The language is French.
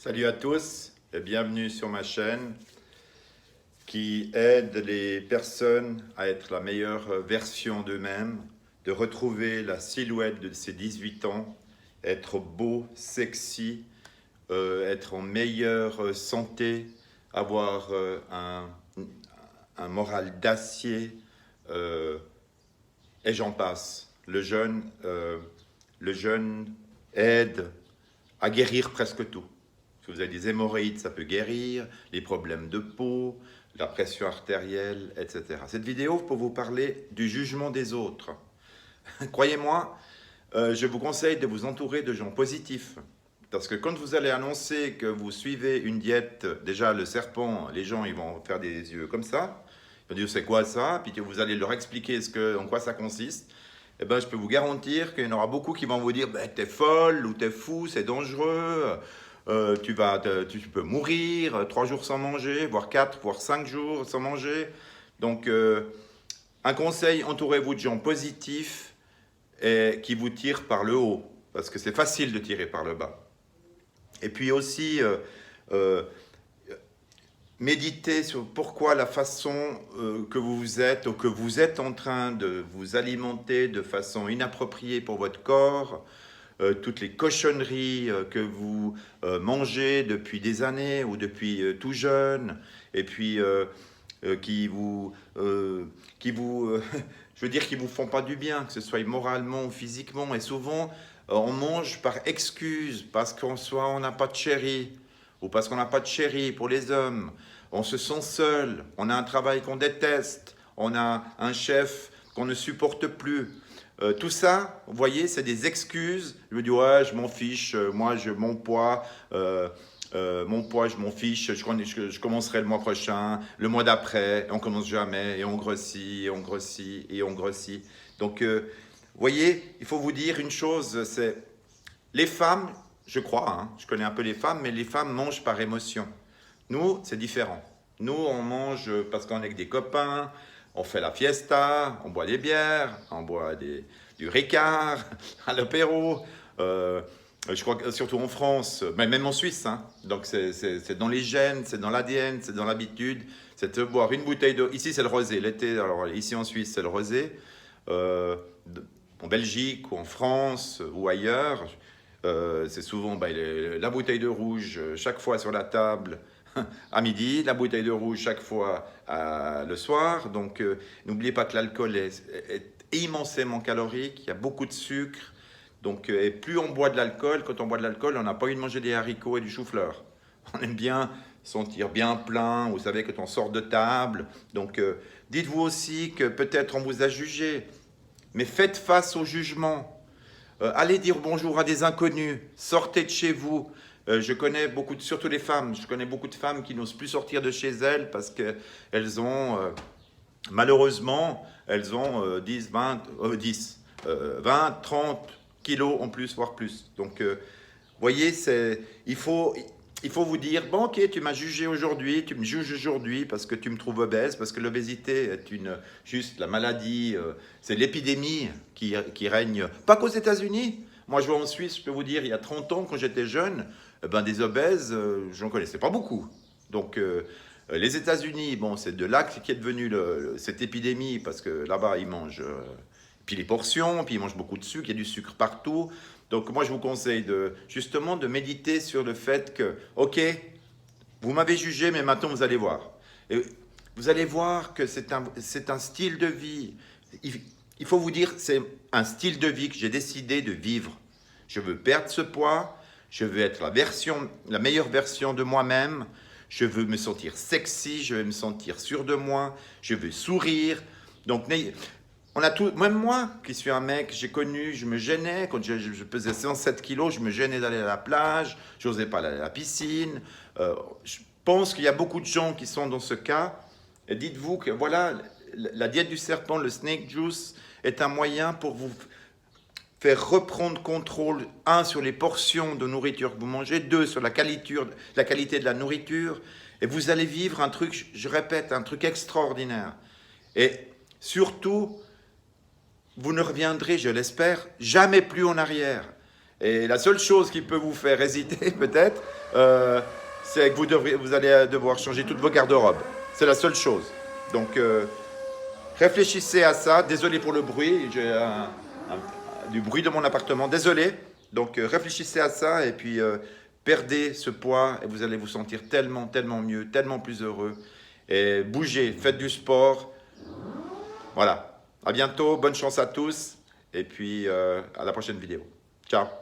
Salut à tous et bienvenue sur ma chaîne qui aide les personnes à être la meilleure version d'eux-mêmes, de retrouver la silhouette de ses 18 ans, être beau, sexy, être en meilleure santé, avoir un moral d'acier et j'en passe. Le jeûne aide à guérir presque tout. Si vous avez des hémorroïdes, ça peut guérir, les problèmes de peau, la pression artérielle, etc. Cette vidéo pour vous parler du jugement des autres. Croyez-moi, je vous conseille de vous entourer de gens positifs. Parce que quand vous allez annoncer que vous suivez une diète, déjà le serpent, les gens ils vont faire des yeux comme ça. Ils vont dire c'est quoi ça? Puis vous allez leur expliquer en quoi ça consiste. Eh ben, je peux vous garantir qu'il y en aura beaucoup qui vont vous dire ben, t'es folle ou t'es fou, c'est dangereux. Tu peux mourir 3 jours sans manger, voire 4, voire 5 jours sans manger. Donc, un conseil, entourez-vous de gens positifs et qui vous tirent par le haut, parce que c'est facile de tirer par le bas. Et puis aussi, méditez sur pourquoi la façon que vous êtes ou que vous êtes en train de vous alimenter de façon inappropriée pour votre corps, toutes les cochonneries que vous mangez depuis des années ou depuis tout jeune, et puis qui vous, je veux dire, qui vous font pas du bien, que ce soit moralement ou physiquement. Et souvent, on mange par excuse, parce on n'a pas de chéri, ou parce qu'on n'a pas de chéri pour les hommes. On se sent seul, on a un travail qu'on déteste, on a un chef qu'on ne supporte plus. Tout ça, vous voyez, c'est des excuses. Je me dis, ouais, je m'en fiche, mon poids, je m'en fiche, je commencerai le mois prochain, le mois d'après, on commence jamais, et on grossit, et on grossit, et on grossit. Donc, vous voyez, il faut vous dire une chose, c'est les femmes, je crois, hein, je connais un peu les femmes, mais les femmes mangent par émotion. Nous, c'est différent. Nous, on mange parce qu'on est avec des copains, on fait la fiesta, on boit des bières, on boit du Ricard à l'apéro. Je crois que surtout en France, mais même en Suisse, hein. Donc c'est dans les gènes, c'est dans l'ADN, c'est dans l'habitude. C'est de boire une bouteille d'eau. Ici, c'est le rosé. L'été, alors ici en Suisse, c'est le rosé. En Belgique ou en France ou ailleurs, c'est souvent la bouteille de rouge chaque fois sur la table à midi, la bouteille de rouge chaque fois le soir. Donc, n'oubliez pas que l'alcool est immensément calorique, il y a beaucoup de sucre. Donc, et plus on boit de l'alcool, quand on boit de l'alcool, on n'a pas envie de manger des haricots et du chou-fleur. On aime bien sentir bien plein, vous savez, quand on sort de table. Donc, dites-vous aussi que peut-être on vous a jugé, mais faites face au jugement. Allez dire bonjour à des inconnus, sortez de chez vous. Je connais surtout les femmes, je connais beaucoup de femmes qui n'osent plus sortir de chez elles parce qu'elles ont, malheureusement, elles ont 20, 30 kilos en plus, voire plus. Donc, voyez, il faut vous dire, bon ok, tu m'as jugé aujourd'hui, tu me juges aujourd'hui parce que tu me trouves obèse, parce que l'obésité est juste la maladie, c'est l'épidémie qui règne, pas qu'aux États-Unis. Moi, je vois en Suisse, je peux vous dire, il y a 30 ans, quand j'étais jeune, des obèses, je n'en connaissais pas beaucoup. Donc, les États-Unis, bon, c'est de là qu'est devenue cette épidémie, parce que là-bas, ils mangent puis les portions, puis ils mangent beaucoup de sucre, il y a du sucre partout. Donc, moi, je vous conseille justement de méditer sur le fait que, ok, vous m'avez jugé, mais maintenant, vous allez voir. Et vous allez voir que c'est un style de vie. Il faut vous dire, c'est un style de vie que j'ai décidé de vivre. Je veux perdre ce poids, je veux être la meilleure version de moi-même, je veux me sentir sexy, je veux me sentir sûr de moi, je veux sourire. Donc, on a tout, même moi qui suis un mec, j'ai connu, je me gênais, quand je pesais 107 kilos, je me gênais d'aller à la plage, je n'osais pas aller à la piscine. Je pense qu'il y a beaucoup de gens qui sont dans ce cas. Et dites-vous que voilà, la diète du serpent, le snake juice, est un moyen pour vous faire reprendre contrôle, 1, sur les portions de nourriture que vous mangez, 2, sur la qualité de la nourriture, et vous allez vivre un truc, je répète, un truc extraordinaire. Et surtout, vous ne reviendrez, je l'espère, jamais plus en arrière. Et la seule chose qui peut vous faire hésiter peut-être, c'est que vous allez devoir changer toutes vos garde-robes. C'est la seule chose. Donc, réfléchissez à ça. Désolé pour le bruit, j'ai du bruit de mon appartement. Désolé. Donc, réfléchissez à ça et puis perdez ce poids et vous allez vous sentir tellement, tellement mieux, tellement plus heureux. Et bougez, faites du sport. Voilà. À bientôt. Bonne chance à tous. Et puis, à la prochaine vidéo. Ciao.